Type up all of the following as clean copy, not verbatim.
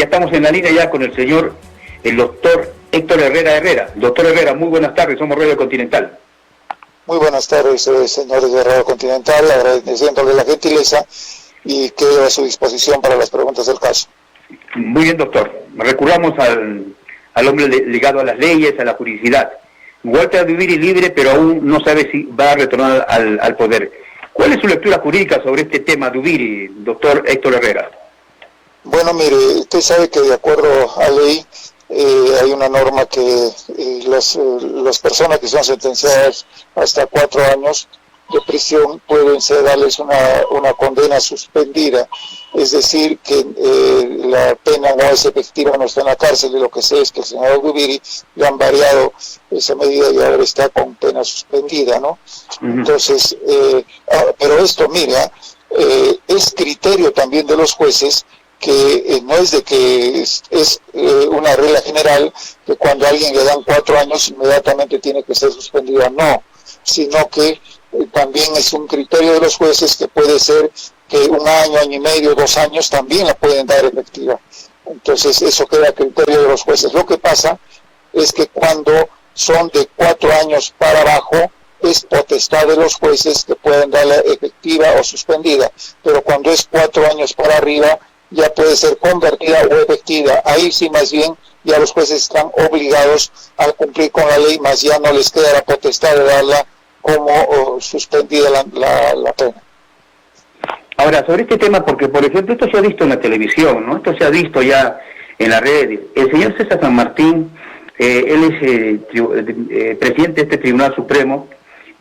Ya estamos en la línea ya con el señor, el doctor Héctor Herrera. Doctor Herrera, muy buenas tardes, somos Radio Continental. Muy buenas tardes, señores de Radio Continental, agradeciéndole la gentileza y quedo a su disposición para las preguntas del caso. Muy bien, doctor. Recurramos al hombre ligado a las leyes, a la juridicidad. Walter Dubiri libre, pero aún no sabe si va a retornar al poder. ¿Cuál es su lectura jurídica sobre este tema, Dubiri, doctor Héctor Herrera? Bueno, mire, usted sabe que de acuerdo a ley hay una norma que las personas que son sentenciadas hasta 4 años de prisión pueden darles una condena suspendida, es decir, que la pena no es efectiva, no está en la cárcel, y lo que sé es que el señor Dubiri le han variado esa medida y ahora está con pena suspendida, ¿no? Entonces, pero esto, mira, es criterio también de los jueces, que no es de que es una regla general que cuando a alguien le dan 4 años inmediatamente tiene que ser suspendida, no, sino que también es un criterio de los jueces que puede ser que 1 año, año y medio, 2 años también la pueden dar efectiva. Entonces eso queda a criterio de los jueces. Lo que pasa es que cuando son de 4 años para abajo es potestad de los jueces que pueden darla efectiva o suspendida, pero cuando es 4 años para arriba ya puede ser convertida o efectiva. Ahí sí, más bien, ya los jueces están obligados a cumplir con la ley, más ya no les queda la potestad de darla como suspendida la pena. Ahora, sobre este tema, porque por ejemplo esto se ha visto en la televisión, ¿no? Esto se ha visto ya en las redes. El señor César San Martín, él es presidente de este Tribunal Supremo,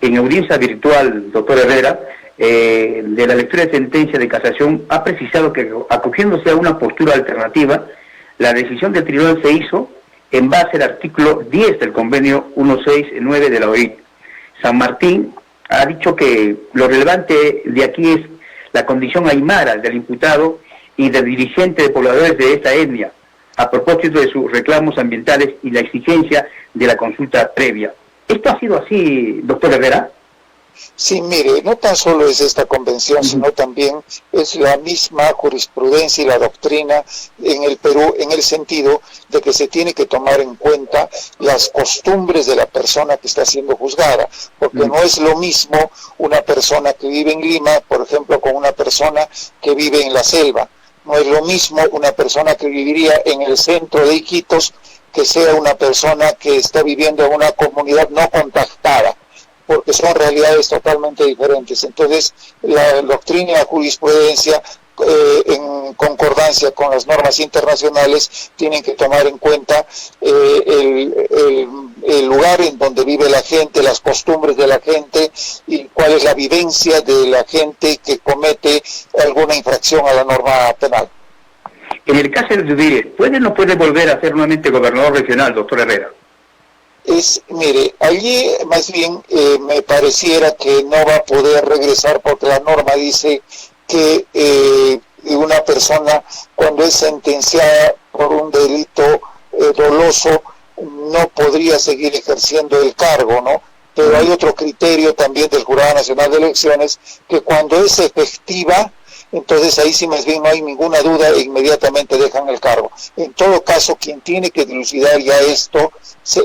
en audiencia virtual, doctor Herrera, de la lectura de sentencia de casación, ha precisado que, acogiéndose a una postura alternativa, la decisión del tribunal se hizo en base al artículo 10 del convenio 169 de la OIT. San Martín ha dicho que lo relevante de aquí es la condición aymara del imputado y del dirigente de pobladores de esta etnia, a propósito de sus reclamos ambientales y la exigencia de la consulta previa. ¿Esto ha sido así, doctor Herrera? Sí, mire, no tan solo es esta convención, sino también es la misma jurisprudencia y la doctrina en el Perú, en el sentido de que se tiene que tomar en cuenta las costumbres de la persona que está siendo juzgada, porque no es lo mismo una persona que vive en Lima, por ejemplo, con una persona que vive en la selva. No es lo mismo una persona que viviría en el centro de Iquitos que sea una persona que está viviendo en una comunidad no contactada, porque son realidades totalmente diferentes. Entonces, la doctrina y la jurisprudencia, en concordancia con las normas internacionales, tienen que tomar en cuenta el lugar en donde vive la gente, las costumbres de la gente y cuál es la vivencia de la gente que comete alguna infracción a la norma penal. En el caso de Dubiri, ¿puede o no puede volver a ser nuevamente gobernador regional, doctor Herrera? Mire, allí más bien me pareciera que no va a poder regresar, porque la norma dice que una persona cuando es sentenciada por un delito doloso no podría seguir ejerciendo el cargo, ¿no? Pero hay otro criterio también del Jurado Nacional de Elecciones, que cuando es efectiva, entonces ahí sí más bien no hay ninguna duda e inmediatamente dejan el cargo. En todo caso, quien tiene que dilucidar ya esto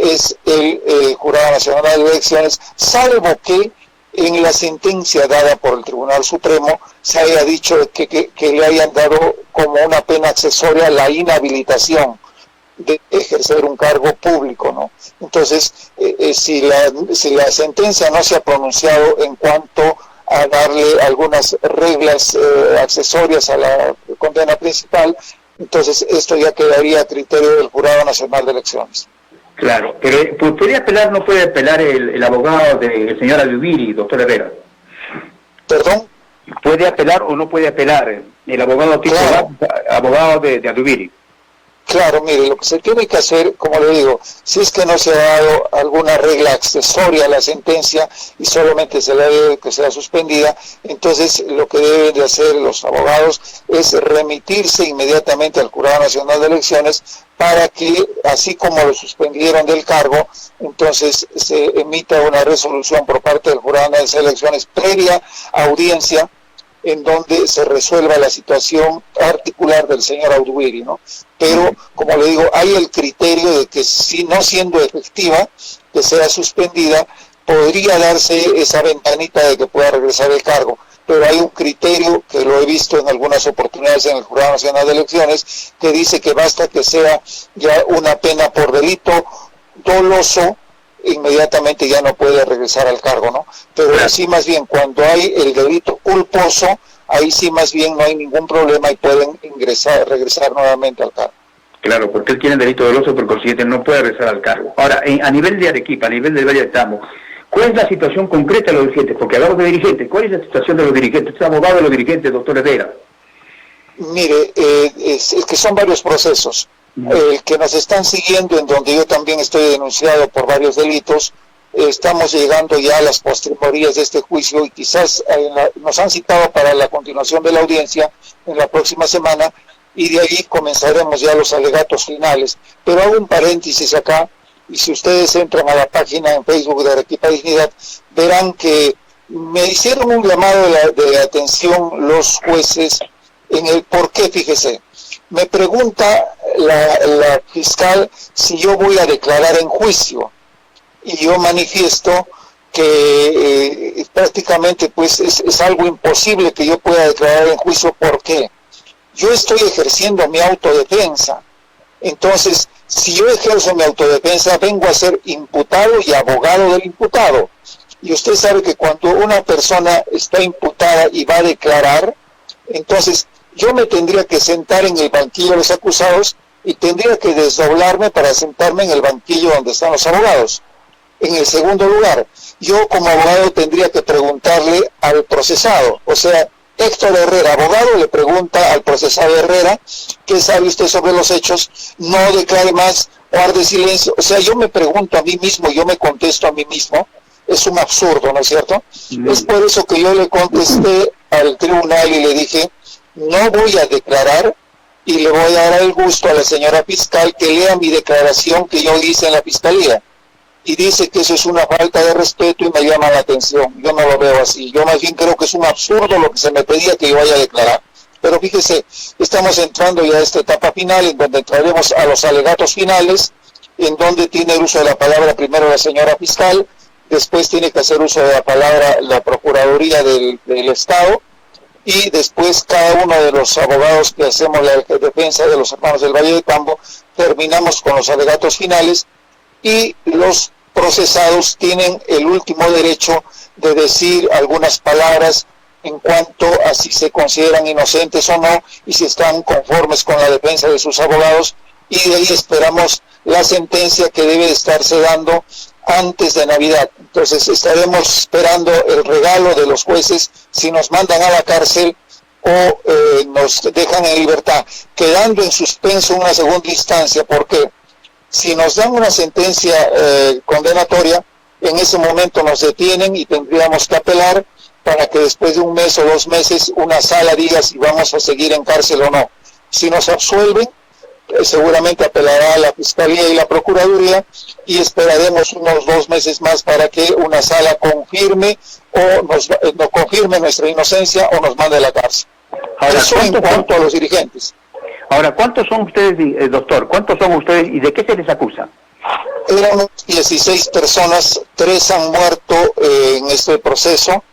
es el Jurado Nacional de Elecciones, salvo que en la sentencia dada por el Tribunal Supremo se haya dicho que le hayan dado como una pena accesoria la inhabilitación de ejercer un cargo público, ¿no? Entonces, si la sentencia no se ha pronunciado en cuanto a darle algunas reglas accesorias a la condena principal, entonces esto ya quedaría a criterio del Jurado Nacional de Elecciones. Claro, pero ¿puede apelar, no puede apelar el abogado del señor Dubiri, doctor Herrera? ¿Perdón? ¿Puede apelar o no puede apelar el abogado abogado de Dubiri? Claro, mire, lo que se tiene que hacer, como le digo, si es que no se ha dado alguna regla accesoria a la sentencia y solamente se le debe que sea suspendida, entonces lo que deben de hacer los abogados es remitirse inmediatamente al Jurado Nacional de Elecciones para que, así como lo suspendieron del cargo, entonces se emita una resolución por parte del Jurado Nacional de Elecciones previa audiencia en donde se resuelva la situación particular del señor Auduiri, ¿no? Pero, como le digo, hay el criterio de que si no siendo efectiva, que sea suspendida, podría darse esa ventanita de que pueda regresar el cargo. Pero hay un criterio que lo he visto en algunas oportunidades en el Jurado Nacional de Elecciones, que dice que basta que sea ya una pena por delito doloso, inmediatamente ya no puede regresar al cargo, ¿no? Pero sí, más bien, cuando hay el delito culposo, ahí sí más bien no hay ningún problema y pueden regresar nuevamente al cargo. Claro, porque él tiene delito doloso, por consiguiente no puede regresar al cargo. Ahora, a nivel de Arequipa, a nivel del Valle de Tambo, ¿cuál es la situación concreta de los dirigentes? Porque hablamos de dirigentes. ¿Cuál es la situación de los dirigentes? ¿Usted es abogado de los dirigentes, doctor Herrera? Mire, es que son varios procesos. El que nos están siguiendo, en donde yo también estoy denunciado por varios delitos, estamos llegando ya a las postrimerías de este juicio y quizás nos han citado para la continuación de la audiencia en la próxima semana y de ahí comenzaremos ya los alegatos finales. Pero hago un paréntesis acá. Y si ustedes entran a la página en Facebook de Arequipa Dignidad, verán que me hicieron un llamado de atención los jueces en el por qué, fíjese. Me pregunta la fiscal si yo voy a declarar en juicio. Y yo manifiesto que prácticamente pues es algo imposible que yo pueda declarar en juicio. ¿Por qué? Yo estoy ejerciendo mi autodefensa. Entonces, si yo ejerzo mi autodefensa, vengo a ser imputado y abogado del imputado. Y usted sabe que cuando una persona está imputada y va a declarar, entonces yo me tendría que sentar en el banquillo de los acusados y tendría que desdoblarme para sentarme en el banquillo donde están los abogados. En el segundo lugar, yo como abogado tendría que preguntarle al procesado, o sea, Héctor Herrera, abogado, le pregunta al procesado Herrera, ¿qué sabe usted sobre los hechos? No declare más, guarde silencio. O sea, yo me pregunto a mí mismo, yo me contesto a mí mismo. Es un absurdo, ¿no es cierto? Es por eso que yo le contesté al tribunal y le dije, no voy a declarar y le voy a dar el gusto a la señora fiscal que lea mi declaración que yo hice en la fiscalía. Y dice que eso es una falta de respeto y me llama la atención. Yo no lo veo así. Yo más bien creo que es un absurdo lo que se me pedía que yo vaya a declarar. Pero fíjese, estamos entrando ya a esta etapa final, en donde entraremos a los alegatos finales, en donde tiene el uso de la palabra primero la señora fiscal, después tiene que hacer uso de la palabra la Procuraduría del Estado, y después cada uno de los abogados que hacemos la defensa de los hermanos del Valle de Tambo, terminamos con los alegatos finales, y los procesados tienen el último derecho de decir algunas palabras en cuanto a si se consideran inocentes o no y si están conformes con la defensa de sus abogados, y de ahí esperamos la sentencia que debe estarse dando antes de Navidad. Entonces estaremos esperando el regalo de los jueces si nos mandan a la cárcel o nos dejan en libertad, quedando en suspenso una segunda instancia. ¿Por qué? Si nos dan una sentencia condenatoria, en ese momento nos detienen y tendríamos que apelar para que después de un mes o 2 meses una sala diga si vamos a seguir en cárcel o no. Si nos absuelven, seguramente apelará a la Fiscalía y la Procuraduría y esperaremos unos 2 meses más para que una sala confirme o nos confirme nuestra inocencia o nos mande a la cárcel. Ahora, eso en cuanto a los dirigentes. Ahora, ¿cuántos son ustedes, doctor? ¿Cuántos son ustedes y de qué se les acusa? Éramos 16 personas, 3 han muerto en este proceso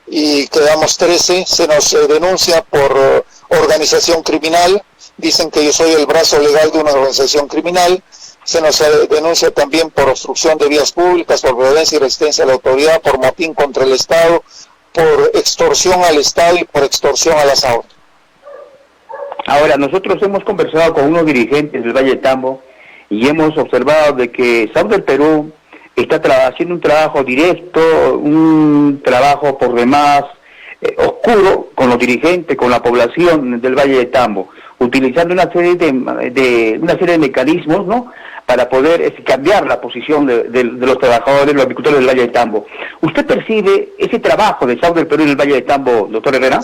y quedamos 13. Se nos denuncia por organización criminal. Dicen que yo soy el brazo legal de una organización criminal. Se nos denuncia también por obstrucción de vías públicas, por violencia y resistencia a la autoridad, por motín contra el Estado, por extorsión al Estado y por extorsión a las aulas. Ahora, nosotros hemos conversado con unos dirigentes del Valle de Tambo y hemos observado de que SAUD del Perú está haciendo un trabajo directo, un trabajo por demás oscuro con los dirigentes, con la población del Valle de Tambo, utilizando una serie de mecanismos, ¿no?, para poder cambiar la posición de los trabajadores, los agricultores del Valle de Tambo. ¿Usted percibe ese trabajo de SAUD del Perú en el Valle de Tambo, doctor Herrera?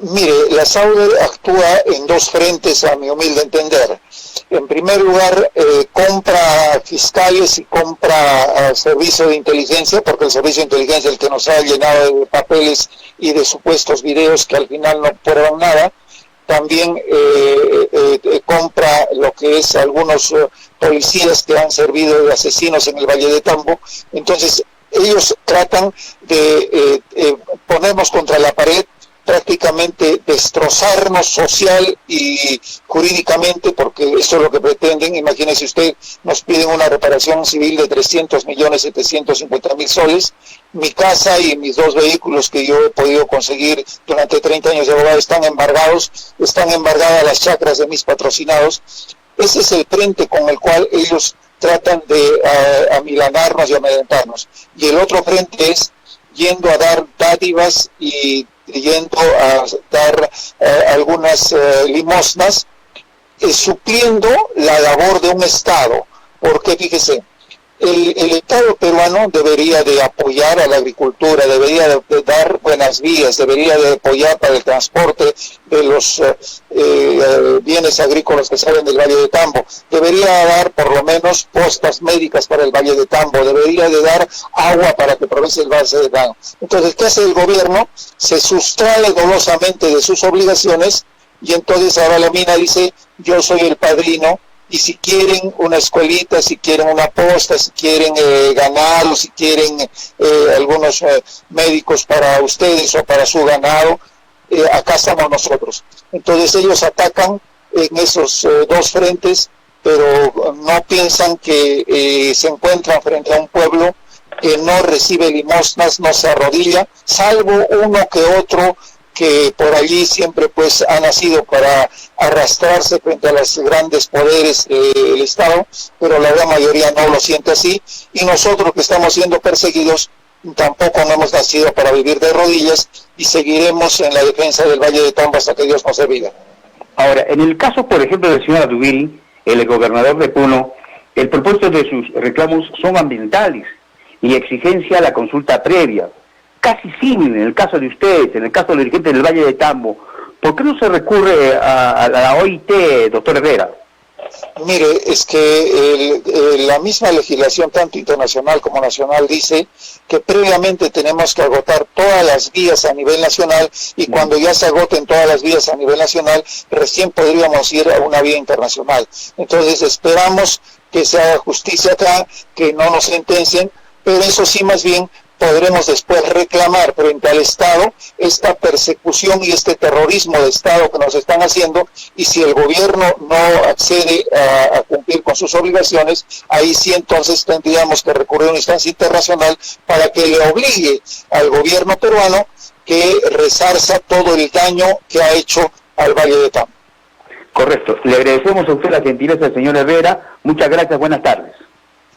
Mire, la SAUDER actúa en dos frentes, a mi humilde entender. En primer lugar, compra fiscales y compra servicio de inteligencia, porque el servicio de inteligencia es el que nos ha llenado de papeles y de supuestos videos que al final no prueban nada. También compra lo que es algunos policías que han servido de asesinos en el Valle de Tambo. Entonces, ellos tratan de ponernos contra la pared, prácticamente destrozarnos social y jurídicamente, porque eso es lo que pretenden. Imagínese usted, nos piden una reparación civil de 300.750.000 soles. Mi casa y mis dos vehículos que yo he podido conseguir durante 30 años de abogado están embargadas las chacras de mis patrocinados. Ese es el frente con el cual ellos tratan de amilanarnos y amedrentarnos. Y el otro frente es yendo a dar dádivas y yendo a dar algunas limosnas, supliendo la labor de un Estado, porque fíjese, el Estado peruano debería de apoyar a la agricultura, debería de dar buenas vías, debería de apoyar para el transporte de los bienes agrícolas que salen del Valle de Tambo, debería dar por lo menos postas médicas para el Valle de Tambo, debería de dar agua para que progrese el Valle de Tambo. Entonces, ¿qué hace el gobierno? Se sustrae dolosamente de sus obligaciones y entonces ahora la mina dice, yo soy el padrino, y si quieren una escuelita, si quieren una posta, si quieren ganado, si quieren algunos médicos para ustedes o para su ganado, acá estamos nosotros. Entonces ellos atacan en esos dos frentes, pero no piensan que se encuentran frente a un pueblo que no recibe limosnas, no se arrodilla, salvo uno que otro que por allí siempre pues ha nacido para arrastrarse frente a los grandes poderes del Estado, pero la gran mayoría no lo siente así, y nosotros que estamos siendo perseguidos tampoco no hemos nacido para vivir de rodillas y seguiremos en la defensa del Valle de Tambo hasta que Dios nos bendiga. Ahora, en el caso, por ejemplo, del señor Adubiri, el gobernador de Puno, el propósito de sus reclamos son ambientales y exigencia a la consulta previa. Casi similar en el caso de ustedes, en el caso del dirigente del Valle de Tambo. ¿Por qué no se recurre a la OIT, doctor Herrera? Mire, es que la misma legislación, tanto internacional como nacional, dice que previamente tenemos que agotar todas las vías a nivel nacional y cuando ya se agoten todas las vías a nivel nacional, recién podríamos ir a una vía internacional. Entonces esperamos que se haga justicia acá, que no nos sentencien, pero eso sí, más bien podremos después reclamar frente al Estado esta persecución y este terrorismo de Estado que nos están haciendo, y si el gobierno no accede a cumplir con sus obligaciones, ahí sí entonces tendríamos que recurrir a una instancia internacional para que le obligue al gobierno peruano que resarza todo el daño que ha hecho al Valle de Tambo. Correcto. Le agradecemos a usted la gentileza del señor Herrera. Muchas gracias, buenas tardes.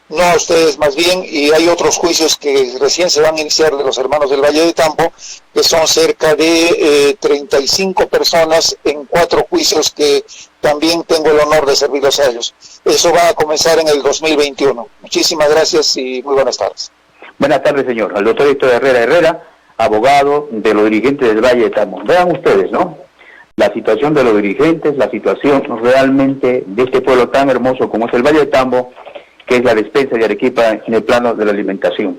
No, a ustedes más bien, y hay otros juicios que recién se van a iniciar de los hermanos del Valle de Tambo, que son cerca de 35 personas en 4 juicios que también tengo el honor de servirlos a ellos. Eso va a comenzar en el 2021. Muchísimas gracias y muy buenas tardes. Buenas tardes, señor. Al doctor Héctor Herrera, abogado de los dirigentes del Valle de Tambo. Vean ustedes, ¿no? La situación de los dirigentes, la situación realmente de este pueblo tan hermoso como es el Valle de Tambo, que es la despensa de Arequipa en el plano de la alimentación.